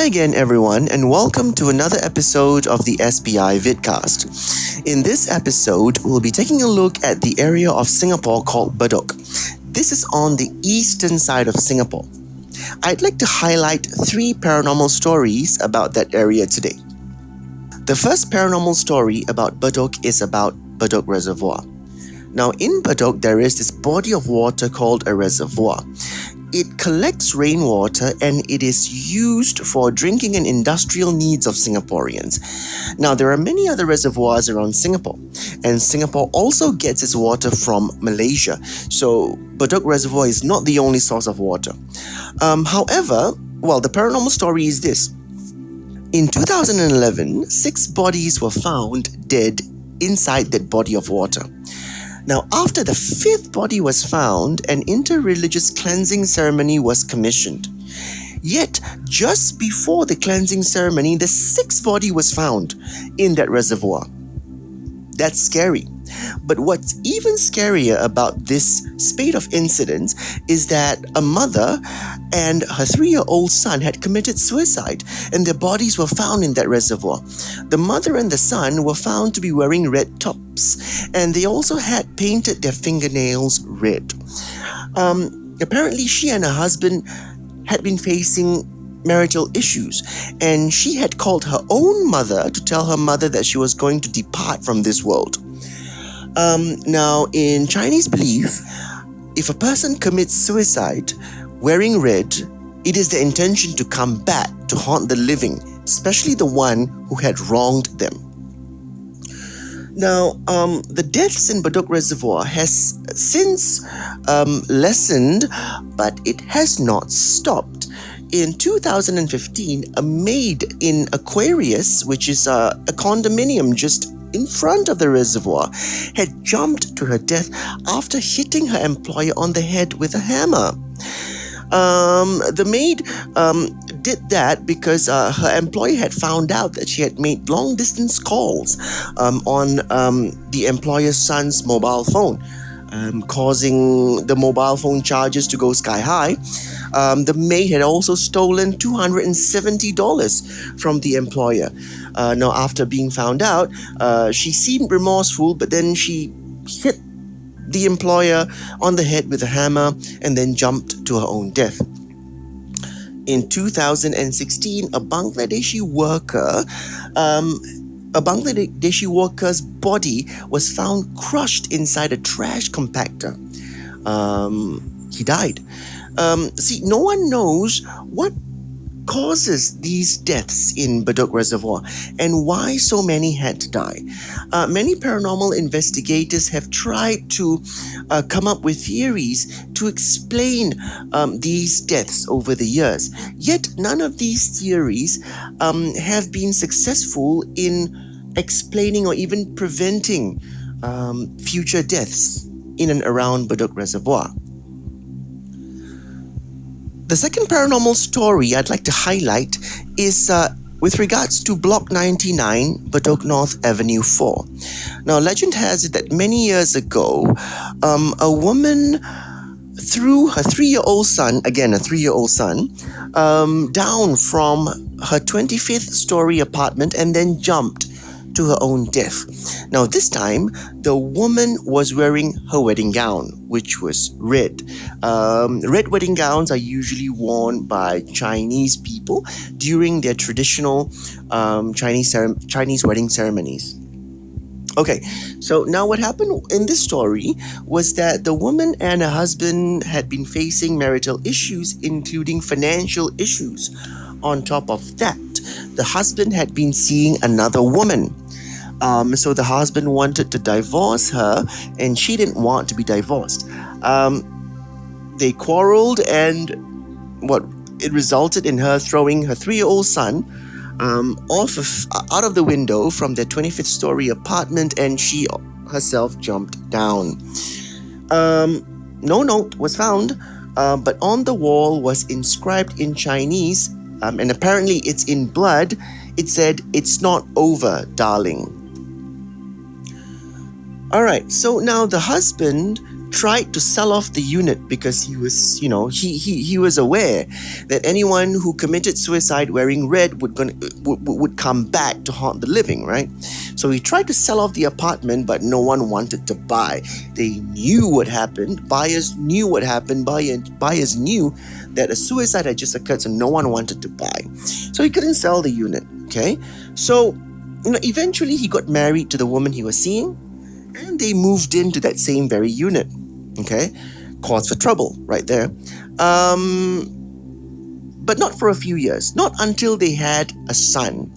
Hi again, everyone, and welcome to another episode of the SPI Vidcast. In this episode, we'll be taking a look at the area of Singapore called Bedok. This is on the eastern side of Singapore. I'd like to highlight 3 paranormal stories about that area today. The first paranormal story about Bedok is about Bedok Reservoir. Now, in Bedok, there is this body of water called a reservoir. It collects rainwater and it is used for drinking and industrial needs of Singaporeans. Now, there are many other reservoirs around Singapore, and Singapore also gets its water from Malaysia. So, Bedok Reservoir is not the only source of water. However, the paranormal story is this. In 2011, 6 bodies were found dead inside that body of water. Now, after the 5th body was found, an inter-religious cleansing ceremony was commissioned. Yet, just before the cleansing ceremony, the 6th body was found in that reservoir. That's scary. But what's even scarier about this spate of incidents is that a mother and her 3-year-old son had committed suicide, and their bodies were found in that reservoir. The mother and the son were found to be wearing red tops, and they also had painted their fingernails red. Apparently, she and her husband had been facing marital issues, and she had called her own mother to tell her mother that she was going to depart from this world. Now, in Chinese belief, if a person commits suicide wearing red, it is their intention to come back to haunt the living, especially the one who had wronged them. Now, the deaths in Bedok Reservoir has since lessened, but it has not stopped. In 2015, a maid in Aquarius, which is a condominium just in front of the reservoir, had jumped to her death after hitting her employer on the head with a hammer. The maid did that because her employer had found out that she had made long-distance calls on the employer's son's mobile phone, causing the mobile phone charges to go sky high. The maid had also stolen $270 from the employer. Now, after being found out, she seemed remorseful, but then she hit the employer on the head with a hammer and then jumped to her own death. In 2016, a Bangladeshi worker's body was found crushed inside a trash compactor. He died. No one knows what causes these deaths in Bedok Reservoir and why so many had to die. Many paranormal investigators have tried to come up with theories to explain these deaths over the years. Yet none of these theories have been successful in explaining or even preventing future deaths in and around Bedok Reservoir. The second paranormal story I'd like to highlight is with regards to Block 99, Bedok North Avenue 4. Now, legend has it that many years ago, a woman threw her 3-year-old son, down from her 25th story apartment and then jumped to her own death. Now, this time, the woman was wearing her wedding gown, which was red. Red wedding gowns are usually worn by Chinese people during their traditional Chinese wedding ceremonies. Okay, so now what happened in this story was that the woman and her husband had been facing marital issues, including financial issues. On top of that, the husband had been seeing another woman. So the husband wanted to divorce her, and she didn't want to be divorced. They quarreled, and it resulted in her throwing her 3-year-old son out of the window from their 25th story apartment, and she herself jumped down. No note was found, but on the wall was inscribed in Chinese, and apparently it's in blood. It said, "It's not over, darling." Alright, so now the husband tried to sell off the unit because he was, he was aware that anyone who committed suicide wearing red would come back to haunt the living, right? So he tried to sell off the apartment, but no one wanted to buy. They knew what happened. Buyers knew what happened. Buyers knew that a suicide had just occurred, so no one wanted to buy. So he couldn't sell the unit, okay? So, eventually he got married to the woman he was seeing, and they moved into that same very unit. Okay, cause for trouble right there. But not for a few years, not until they had a son.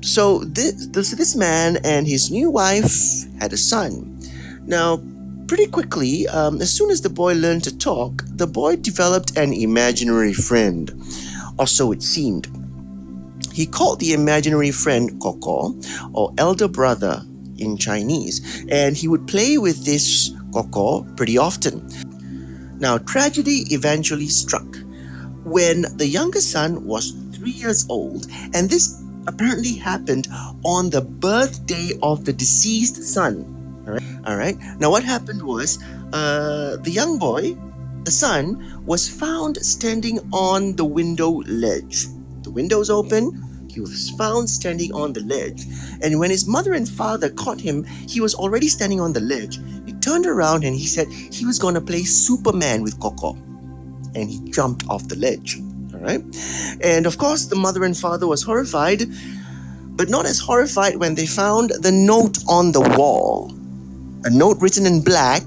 So this man and his new wife had a son. Now, pretty quickly, as soon as the boy learned to talk, the boy developed an imaginary friend, or so it seemed. He called the imaginary friend Koko, or elder brother in Chinese, and he would play with this Koko pretty often. Now, tragedy eventually struck when the youngest son was 3 years old, and this apparently happened on the birthday of the deceased son. All right. Now, what happened was the young boy, the son, was found standing on the window ledge. The window's open. He was found standing on the ledge, and when his mother and father caught him, he was already standing on the ledge. He turned around and he said he was going to play Superman with Koko, and he jumped off the ledge. All right, and of course the mother and father was horrified, but not as horrified when they found the note on the wall, a note written in black,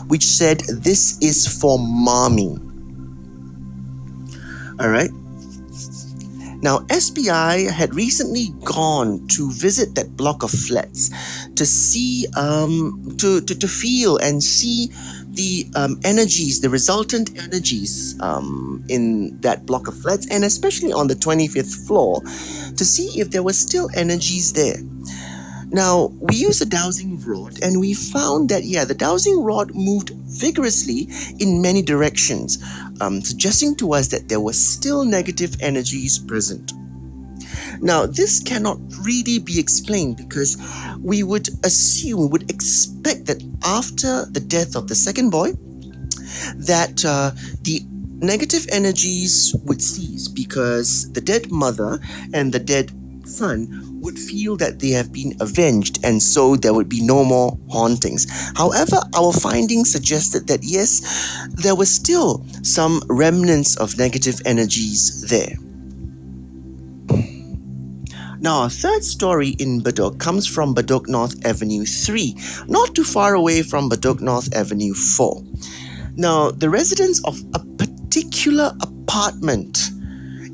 which said, "This is for mommy." All right. Now, SPI had recently gone to visit that block of flats to see, to feel and see the energies, the resultant energies in that block of flats, and especially on the 25th floor, to see if there were still energies there. Now, we used a dowsing rod, and we found that, the dowsing rod moved vigorously in many directions, suggesting to us that there were still negative energies present. Now, this cannot really be explained because we would expect that after the death of the second boy, that the negative energies would cease because the dead mother and the dead son would feel that they have been avenged, and so there would be no more hauntings. However, our findings suggested that yes, there were still some remnants of negative energies there. Now, our third story in Bedok comes from Bedok North Avenue 3, not too far away from Bedok North Avenue 4. Now, the residents of a particular apartment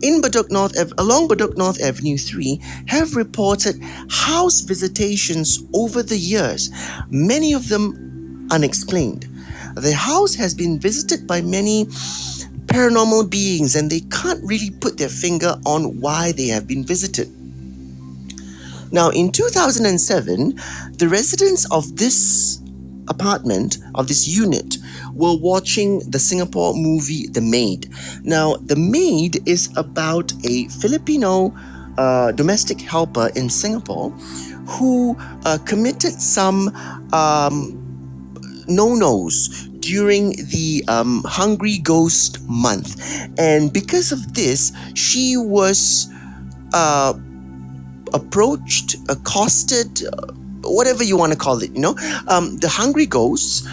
along Bedok North Avenue 3 have reported house visitations over the years, many of them unexplained. The house has been visited by many paranormal beings, and they can't really put their finger on why they have been visited. Now, in 2007, the residents of this apartment, of this unit, were watching the Singapore movie The Maid. Now, The Maid is about a Filipino domestic helper in Singapore who committed some no-nos during the Hungry Ghost Month. And because of this, she was approached, accosted, whatever you want to call it, the hungry ghosts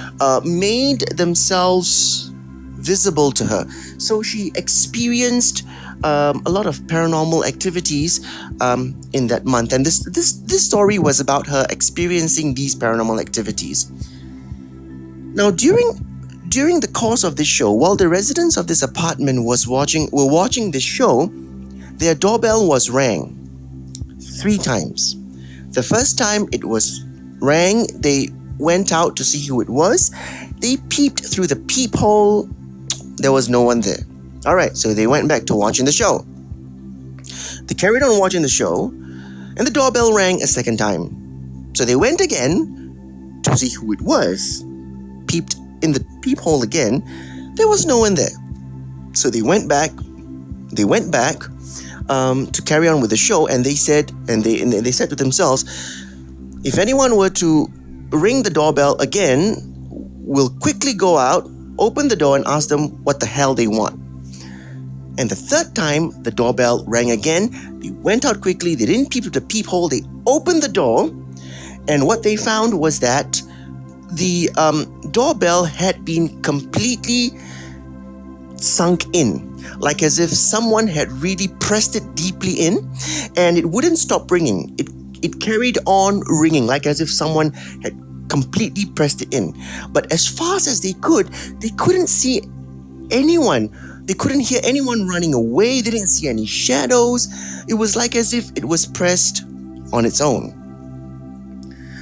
made themselves visible to her. So she experienced a lot of paranormal activities in that month. And this story was about her experiencing these paranormal activities. Now, during the course of this show, while the residents of this apartment were watching this show, their doorbell was rang 3 times. The first time it was rang, they went out to see who it was. They peeped through the peephole. There was no one there. All right, so they went back to watching the show. They carried on watching the show, and the doorbell rang a second time. So they went again to see who it was, peeped in the peephole again. There was no one there. So they went back to carry on with the show, and they said to themselves, if anyone were to ring the doorbell again, will quickly go out, open the door, and ask them what the hell they want. And the third time, the doorbell rang again. They went out quickly. They didn't peep through the peephole. They opened the door. And what they found was that the doorbell had been completely sunk in. Like as if someone had really pressed it deeply in. And it wouldn't stop ringing. It carried on ringing. Like as if someone had completely pressed it in. But as fast as they couldn't see anyone. They couldn't hear anyone running away. They didn't see any shadows. It was like as if it was pressed on its own.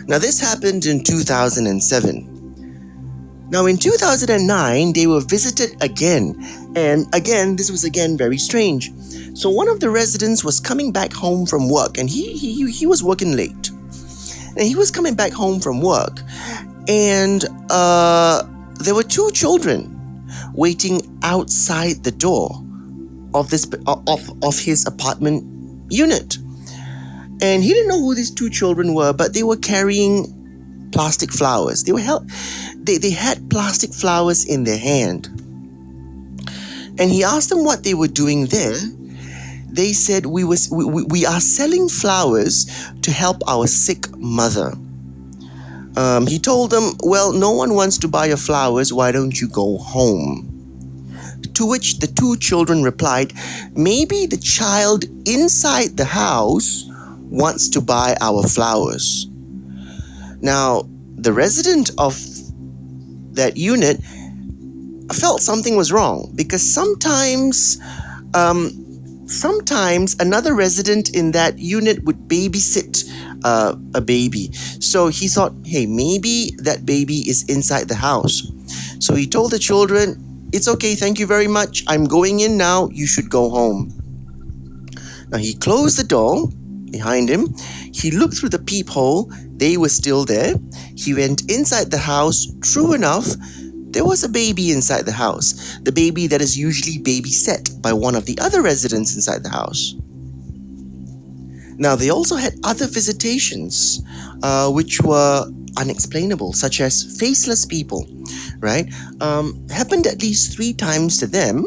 Now, this happened in 2007. Now, in 2009, they were visited again. And again, this was again very strange. So one of the residents was coming back home from work, and he was working late. And he was coming back home from work, and there were two children waiting outside the door of his apartment unit. And he didn't know who these two children were, but they were carrying plastic flowers. They had plastic flowers in their hand. And he asked them what they were doing there. They said, we are selling flowers to help our sick mother. He told them, well, no one wants to buy your flowers. Why don't you go home? To which the two children replied, maybe the child inside the house wants to buy our flowers. Now, the resident of that unit felt something was wrong, because sometimes another resident in that unit would babysit a baby. So he thought, hey, maybe that baby is inside the house. So he told the children, it's okay, thank you very much. I'm going in now. You should go home. Now he closed the door behind him. He looked through the peephole. They were still there. He went inside the house. True enough, there was a baby inside the house. The baby that is usually babysat by one of the other residents inside the house. Now, they also had other visitations, which were unexplainable, such as faceless people, right? Happened at least 3 times to them.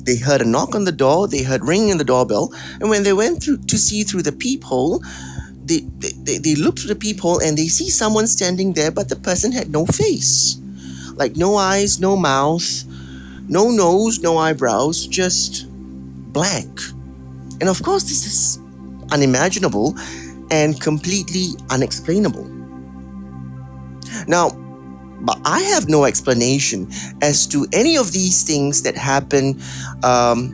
They heard a knock on the door, they heard ringing on the doorbell, and when they went through to see through the peephole, they looked through the peephole and they see someone standing there, but the person had no face. Like no eyes, no mouth, no nose, no eyebrows, just blank. And of course, this is unimaginable and completely unexplainable. Now, but I have no explanation as to any of these things that happen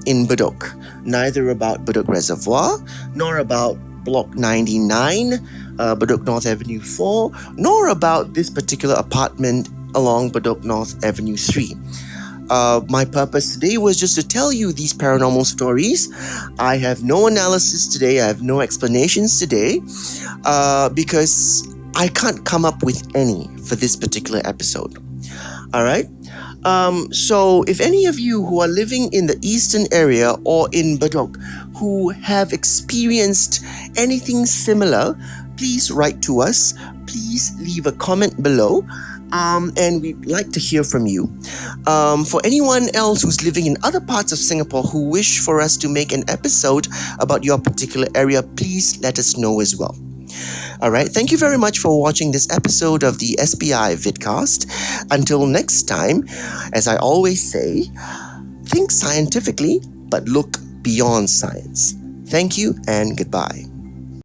in Bedok. Neither about Bedok Reservoir, nor about Block 99, Bedok North Avenue 4, nor about this particular apartment along Bedok North Avenue 3. My purpose today was just to tell you these paranormal stories. I have no analysis today. I have no explanations today because I can't come up with any for this particular episode. All right. So if any of you who are living in the eastern area or in Bedok who have experienced anything similar, please write to us. Please leave a comment below. And we'd like to hear from you. For anyone else who's living in other parts of Singapore who wish for us to make an episode about your particular area, please let us know as well. Alright, thank you very much for watching this episode of the SPI Vidcast. Until next time, as I always say, think scientifically, but look beyond science. Thank you and goodbye.